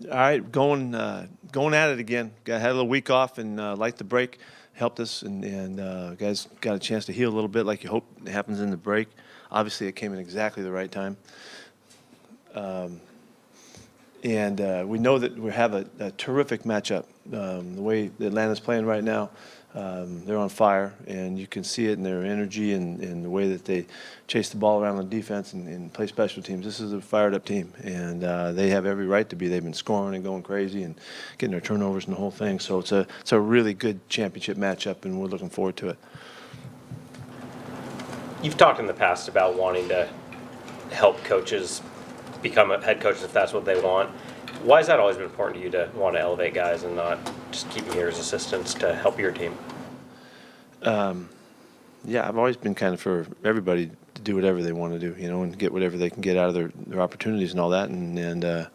All right, going at it again. Had a little week off and liked the break, helped us, and guys got a chance to heal a little bit, like you hope happens in the break. Obviously, it came in exactly the right time, and we know that we have a terrific matchup. The way Atlanta's playing right now, they're on fire, and you can see it in their energy and the way that they chase the ball around on defense and play special teams. This is a fired-up team, and they have every right to be. They've been scoring and going crazy and getting their turnovers and the whole thing. So it's a really good championship matchup, and we're looking forward to it. You've talked in the past about wanting to help coaches become a head coaches if that's what they want. Why has that always been important to you to want to elevate guys and not just keep them here as assistants to help your team? Yeah, I've always been kind of for everybody to do whatever they want to do, and get whatever they can get out of their opportunities and all that. And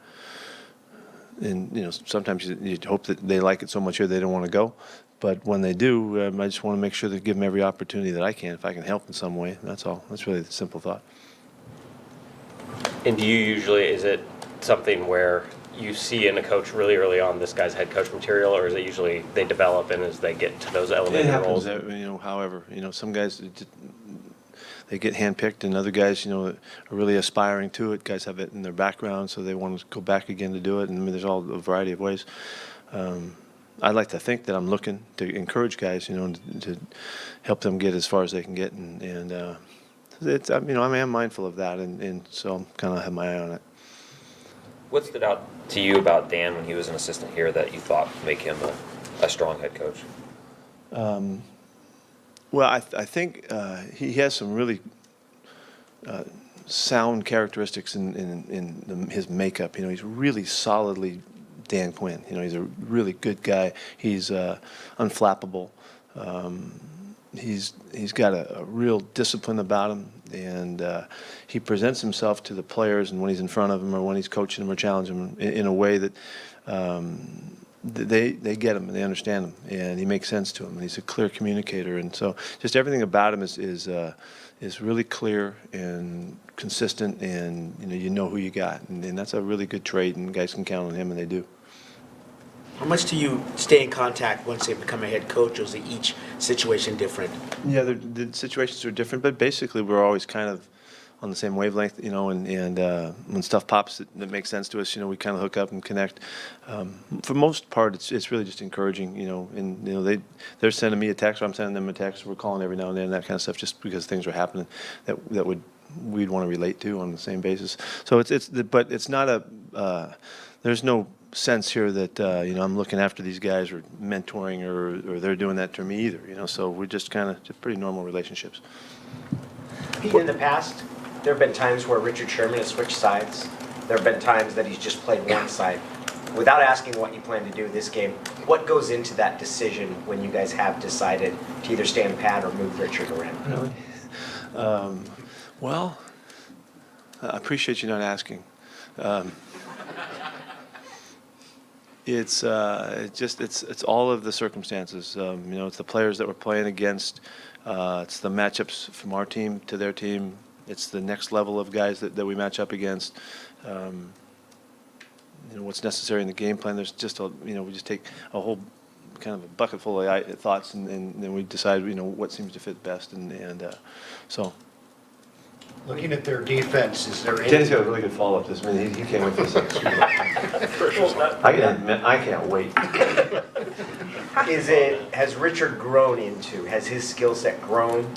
sometimes you hope that they like it so much here they don't want to go. But when they do, I just want to make sure to give them every opportunity that I can, if I can help in some way. That's all. That's really the simple thought. And do you usually, is it something where you see in a coach really early on this guy's head coach material, or is it usually they develop and as they get to those elevated roles? It happens, however, some guys, they get handpicked, and other guys, are really aspiring to it. Guys have it in their background, so they want to go back again to do it. And I mean, there's all a variety of ways. I'd like to think that I'm looking to encourage guys, to help them get as far as they can get, and it's, I am mindful of that, and so I'm kind of have my eye on it. What stood out to you about Dan when he was an assistant here that you thought would make him a strong head coach? Well, I think he has some really sound characteristics in his makeup. He's really solidly Dan Quinn. He's a really good guy. He's unflappable. He's got a real discipline about him, and he presents himself to the players, and when he's in front of them or when he's coaching them or challenging them in a way that they get him and they understand him, and he makes sense to them, and he's a clear communicator, and so just everything about him is really clear and consistent, and you know who you got, and that's a really good trait, and guys can count on him, and they do. How much do you stay in contact once they become a head coach, or is each situation different? Yeah, the situations are different, but basically we're always kind of on the same wavelength, and when stuff pops that makes sense to us, we kind of hook up and connect. For the most part, it's really just encouraging, and they're sending me a text, or I'm sending them a text. We're calling every now and then, that kind of stuff, just because things are happening that we'd want to relate to on the same basis. So but it's not there's no sense here that I'm looking after these guys or mentoring or they're doing that to me either. So we're just kind of just pretty normal relationships. Pete, in the past, there have been times where Richard Sherman has switched sides. There have been times that he's just played one side. Without asking what you plan to do this game, what goes into that decision when you guys have decided to either stand pat or move Richard around? Really? Well, I appreciate you not asking. It's all of the circumstances. It's the players that we're playing against. It's the matchups from our team to their team. It's the next level of guys that we match up against. What's necessary in the game plan. There's just we just take a whole kind of a bucket full of thoughts, and then we decide what seems to fit best, and so. Looking at their defense, is there Danny's any? got a really good follow-up this minute. He can't wait for the second screen. I can't wait. Has Richard grown has his skill set grown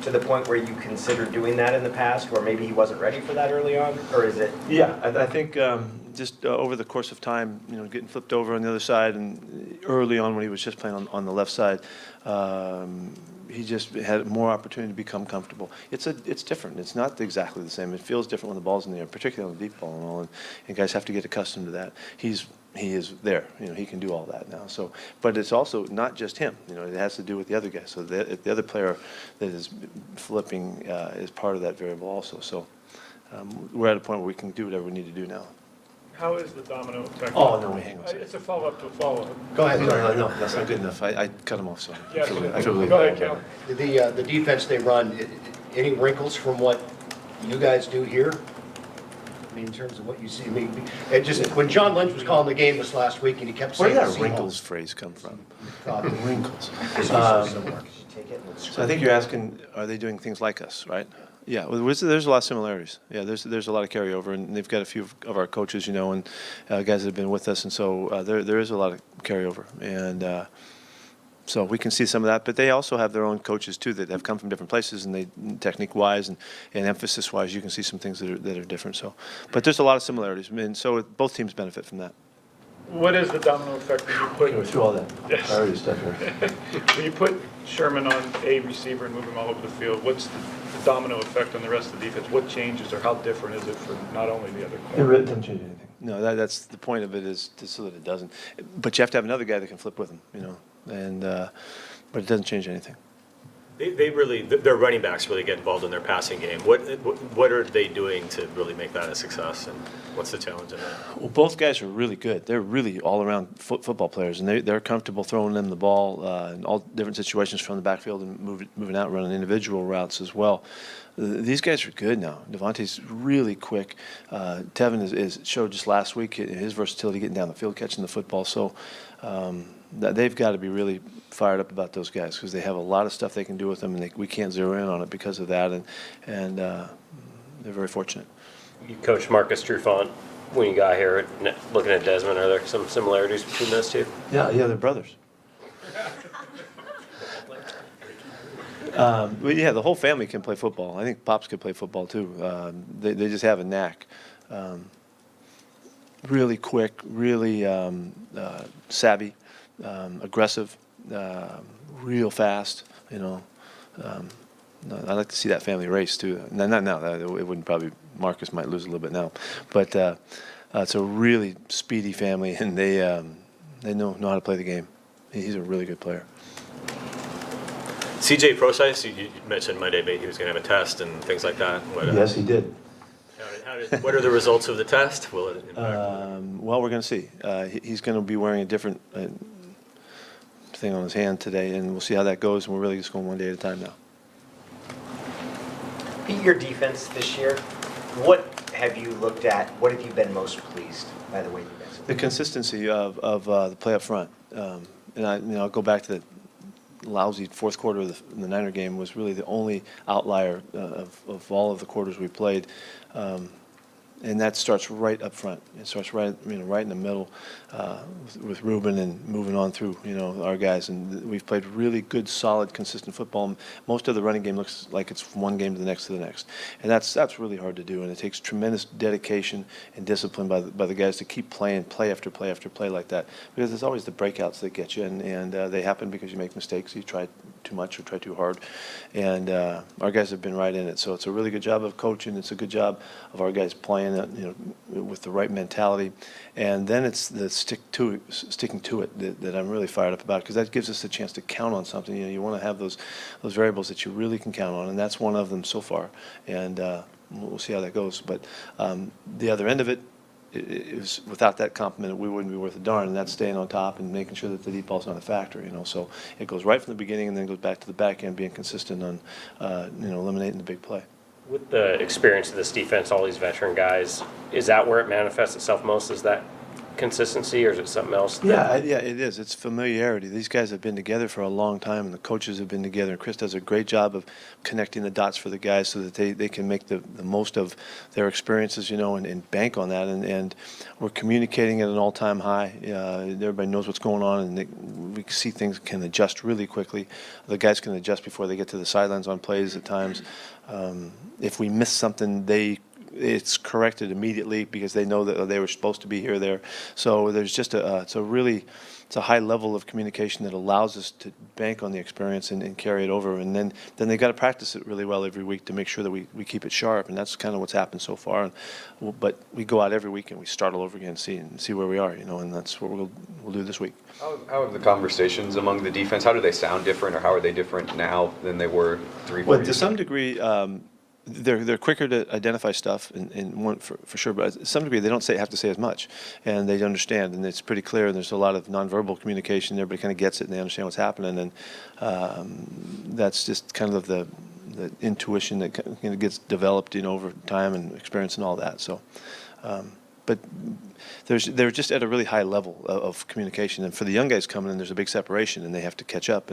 to the point where you considered doing that in the past, or maybe he wasn't ready for that early on, or is it? Yeah, I think just over the course of time, getting flipped over on the other side, and early on when he was just playing on the left side, he just had more opportunity to become comfortable. It's different. It's not exactly the same. It feels different when the ball's in the air, particularly on the deep ball and all. And guys have to get accustomed to that. He is there. He can do all that now. So, but it's also not just him. It has to do with the other guys. So the other player that is flipping is part of that variable also. So we're at a point where we can do whatever we need to do now. How is the domino effect? Oh, no, hang on a second. It's a follow-up to a follow-up. Go ahead. No, that's not good enough. I cut him off, so Yeah, I feel really go ahead, bad. Cal. The defense they run, any wrinkles from what you guys do here? me in terms of what you see. I mean, it just, when John Lynch was calling the game this last week and he kept Where saying did the that Seahawks, wrinkles phrase come from? thought that Wrinkles. similar. Take it and So I think you're asking, are they doing things like us, right? Yeah, well, there's a lot of similarities. Yeah, there's a lot of carryover, and they've got a few of our coaches, and guys that have been with us, and so there is a lot of carryover, and so we can see some of that. But they also have their own coaches too that have come from different places, and they technique-wise and emphasis-wise, you can see some things that are different. So, but there's a lot of similarities, and so both teams benefit from that. What is the domino effect when you put, We're through all that Yes. priority stuff here. when you put Sherman on a receiver and move him all over the field? What's the domino effect on the rest of the defense? What changes, or how different is it for not only the other It corner? really doesn't change anything. No, that's the point of it, is so that it doesn't. But you have to have another guy that can flip with him, and but it doesn't change anything. They really, their running backs really get involved in their passing game. What are they doing to really make that a success, and what's the challenge in that? Well, both guys are really good. They're really all-around football players, and they're comfortable throwing them the ball in all different situations from the backfield and moving out, running individual routes as well. These guys are good now. Devontae's really quick. Tevin is showed just last week his versatility getting down the field, catching the football. So they've got to be really fired up about those guys, because they have a lot of stuff they can do with them, and we can't zero in on it because of that. And they're very fortunate. You coached Marcus Trufant when you got here. Looking at Desmond, are there some similarities between those two? Yeah, they're brothers. But yeah, the whole family can play football. I think Pops could play football too. They just have a knack. Really quick, really savvy, aggressive, real fast. I'd like to see that family race too. Not now. It wouldn't probably. Marcus might lose a little bit now, but it's a really speedy family, and they know how to play the game. He's a really good player. CJ Procise, you mentioned Monday he was going to have a test and things like that. Yes, he did. What are the results of the test? Will it impact? Well, we're going to see. He's going to be wearing a different thing on his hand today, and we'll see how that goes. And we're really just going one day at a time now. Pete, your defense this year, what have you looked at? What have you been most pleased by the way you guys have The consistency of the play up front, and I'll go back to the lousy fourth quarter of the Niner game. Was really the only outlier of all of the quarters we played. And that starts right up front. It starts right in the middle with Ruben and moving on through, our guys. And we've played really good, solid, consistent football. Most of the running game looks like it's from one game to the next to the next. And that's really hard to do. And it takes tremendous dedication and discipline by the guys to keep playing play after play after play like that. Because there's always the breakouts that get you, and they happen because you make mistakes. You try too much or try too hard. And our guys have been right in it. So it's a really good job of coaching. It's a good job of our guys playing with the right mentality, and then it's the sticking to it that I'm really fired up about, because that gives us a chance to count on something. You want to have those variables that you really can count on, and that's one of them so far. And we'll see how that goes. But the other end of it is, without that compliment, we wouldn't be worth a darn, and that's staying on top and making sure that the deep ball's not a factor. So it goes right from the beginning and then goes back to the back end, being consistent on eliminating the big play. With the experience of this defense, all these veteran guys, is that where it manifests itself most? Is that consistency, or is it something else? Yeah, it is. It's familiarity. These guys have been together for a long time, and the coaches have been together. And Chris does a great job of connecting the dots for the guys so that they can make the most of their experiences, and bank on that. And we're communicating at an all-time high. Everybody knows what's going on, and we see things can adjust really quickly. The guys can adjust before they get to the sidelines on plays at times. If we miss something, it's corrected immediately because they know that they were supposed to be here or there. So there's just it's a high level of communication that allows us to bank on the experience and carry it over. And then they got to practice it really well every week to make sure that we keep it sharp. And that's kind of what's happened so far. But we go out every week and we start all over again and see where we are, and that's what we'll do this week. How have the conversations among the defense, how do they sound different, or how are they different now than they were 3-4 years ago? To some degree, they're quicker to identify stuff, and one for sure. But to some degree, they don't have to say as much, and they understand, and it's pretty clear. And there's a lot of nonverbal communication. Everybody kind of gets it, and they understand what's happening. And that's just kind of the intuition that gets developed over time and experience and all that. So But they're just at a really high level of communication, and for the young guys coming in, there's a big separation, and they have to catch up,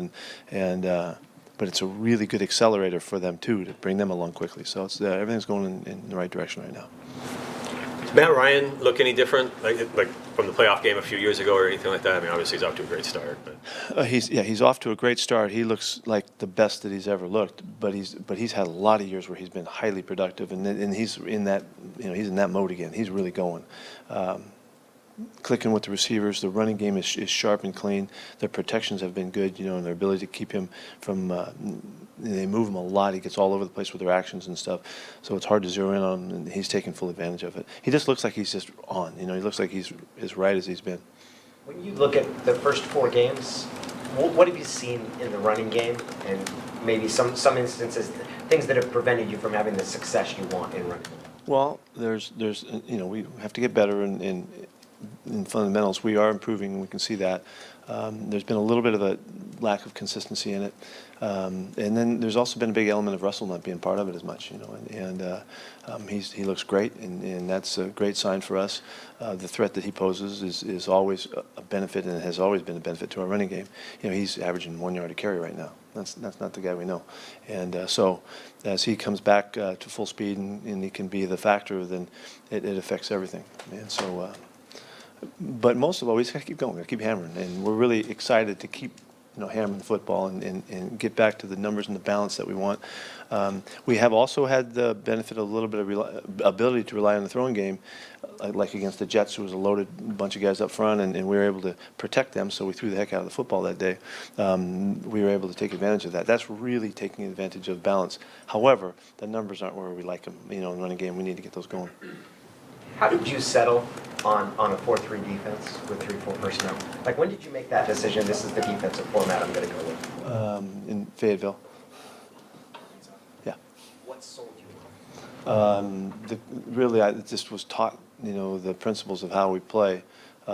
but it's a really good accelerator for them too to bring them along quickly. So it's everything's going in the right direction right now. Does Matt Ryan look any different, like from the playoff game a few years ago or anything like that? I mean, obviously he's off to a great start. But. He's off to a great start. He looks like the best that he's ever looked. But he's had a lot of years where he's been highly productive, and he's in that he's in that mode again. He's really going. Clicking with the receivers, the running game is sharp and clean. Their protections have been good, and their ability to keep him from. They move him a lot. He gets all over the place with their actions and stuff. So it's hard to zero in on him, and he's taking full advantage of it. He just looks like he's just on. He looks like he's as right as he's been. When you look at the first 4 games, what have you seen in the running game, and maybe some instances, things that have prevented you from having the success you want in running? Well, there's we have to get better in fundamentals. We are improving, and we can see that. There's been a little bit of a lack of consistency in it. And then there's also been a big element of Russell not being part of it as much, he looks great, and that's a great sign for us. The threat that he poses is always a benefit, and has always been a benefit to our running game. He's averaging 1 yard a carry right now. That's not the guy we know. And so as he comes back to full speed and he can be the factor, then it affects everything. And so, but most of all, we just got to keep going. We got to keep hammering, and we're really excited to keep hammering the football and get back to the numbers and the balance that we want. We have also had the benefit of a little bit of ability to rely on the throwing game, like against the Jets, who was a loaded bunch of guys up front, and we were able to protect them, so we threw the heck out of the football that day. We were able to take advantage of that. That's really taking advantage of balance. However, the numbers aren't where we like them. In the running game, we need to get those going. How did you settle on a 4-3 defense with 3-4 personnel? Like, when did you make that decision? This is the defensive format I'm going to go with. In Fayetteville. Yeah. What sold you? Really, I just was taught, the principles of how we play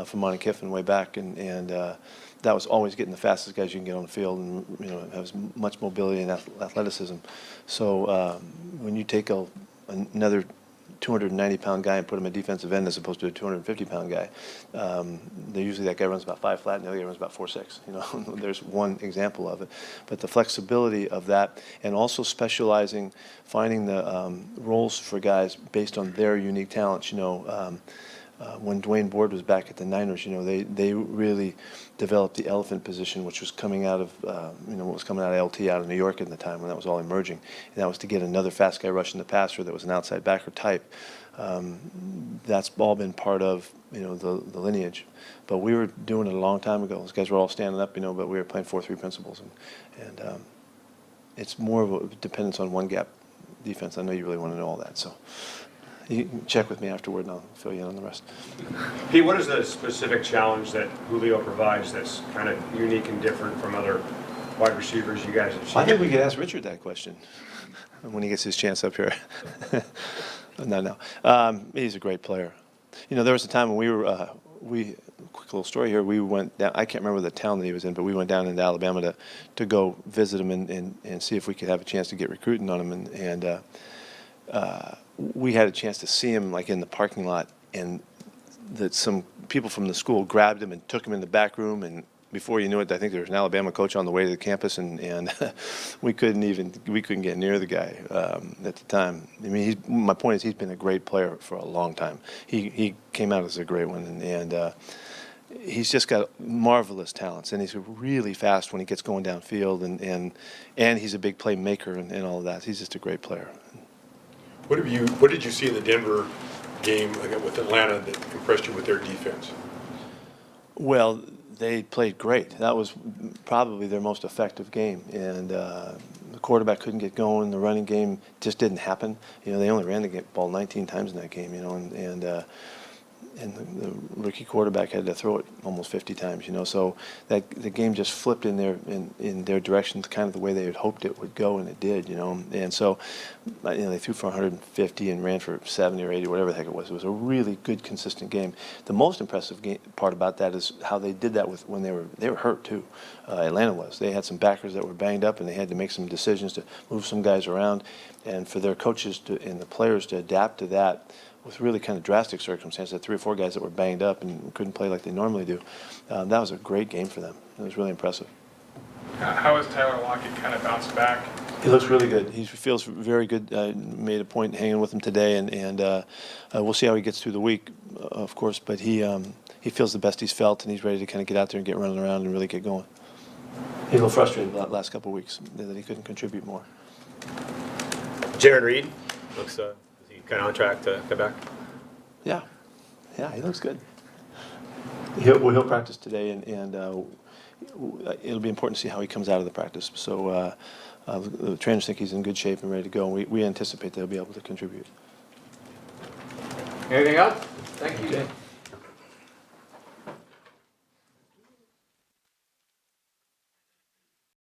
from Monty Kiffin way back, and that was always getting the fastest guys you can get on the field, and have as much mobility and athleticism. So when you take another 290-pound guy and put him at defensive end as opposed to a 250-pound guy, usually that guy runs about 5 flat and the other guy runs about 4.6. There's one example of it. But the flexibility of that, and also specializing, finding the roles for guys based on their unique talents. When Dwayne Board was back at the Niners, they really developed the elephant position, which was coming out of, what was coming out of LT out of New York at the time when that was all emerging. And that was to get another fast guy rushing the passer that was an outside backer type. That's all been part of, the lineage. But we were doing it a long time ago. Those guys were all standing up, but we were playing 4-3 principles. And it's more of a dependence on one gap defense. I know you really want to know all that, so. You can check with me afterward, and I'll fill you in on the rest. Pete, what is the specific challenge that Julio provides that's kind of unique and different from other wide receivers you guys have seen? I think we could ask Richard that question when he gets his chance up here. No. He's a great player. There was a time when quick little story here, we went down, I can't remember the town that he was in, but we went down into Alabama to go visit him and see if we could have a chance to get recruiting on him. And we had a chance to see him like in the parking lot, and that some people from the school grabbed him and took him in the back room, and before you knew it, I think there was an Alabama coach on the way to the campus, and we couldn't get near the guy at the time. I mean, my point is he's been a great player for a long time. He came out as a great one, and he's just got marvelous talents, and he's really fast when he gets going downfield, and he's a big playmaker and all of that. He's just a great player. What did you see in the Denver game with Atlanta that impressed you with their defense? Well, they played great. That was probably their most effective game, and the quarterback couldn't get going. The running game just didn't happen. They only ran the ball 19 times in that game. And the rookie quarterback had to throw it almost 50 times, So that the game just flipped in their direction, kind of the way they had hoped it would go, and it did, And so, they threw for 150 and ran for 70 or 80, whatever the heck it was. It was a really good, consistent game. The most impressive part about that is how they did that when they were hurt too. Atlanta was. They had some backers that were banged up, and they had to make some decisions to move some guys around, and for their coaches and the players to adapt to that with really kind of drastic circumstances. Had 3 or 4 guys that were banged up and couldn't play like they normally do. That was a great game for them. It was really impressive. How has Tyler Lockett kind of bounced back? He looks really good. He feels very good. Made a point hanging with him today, and we'll see how he gets through the week, of course. But he feels the best he's felt, and he's ready to kind of get out there and get running around and really get going. He's a little frustrated the last couple of weeks that he couldn't contribute more. Jaron Reed looks, is he kind of on track to come back? Yeah, he looks good. He'll practice today, and it'll be important to see how he comes out of the practice. So the trainers think he's in good shape and ready to go. And we anticipate they'll be able to contribute. Anything else? Thank you. Okay.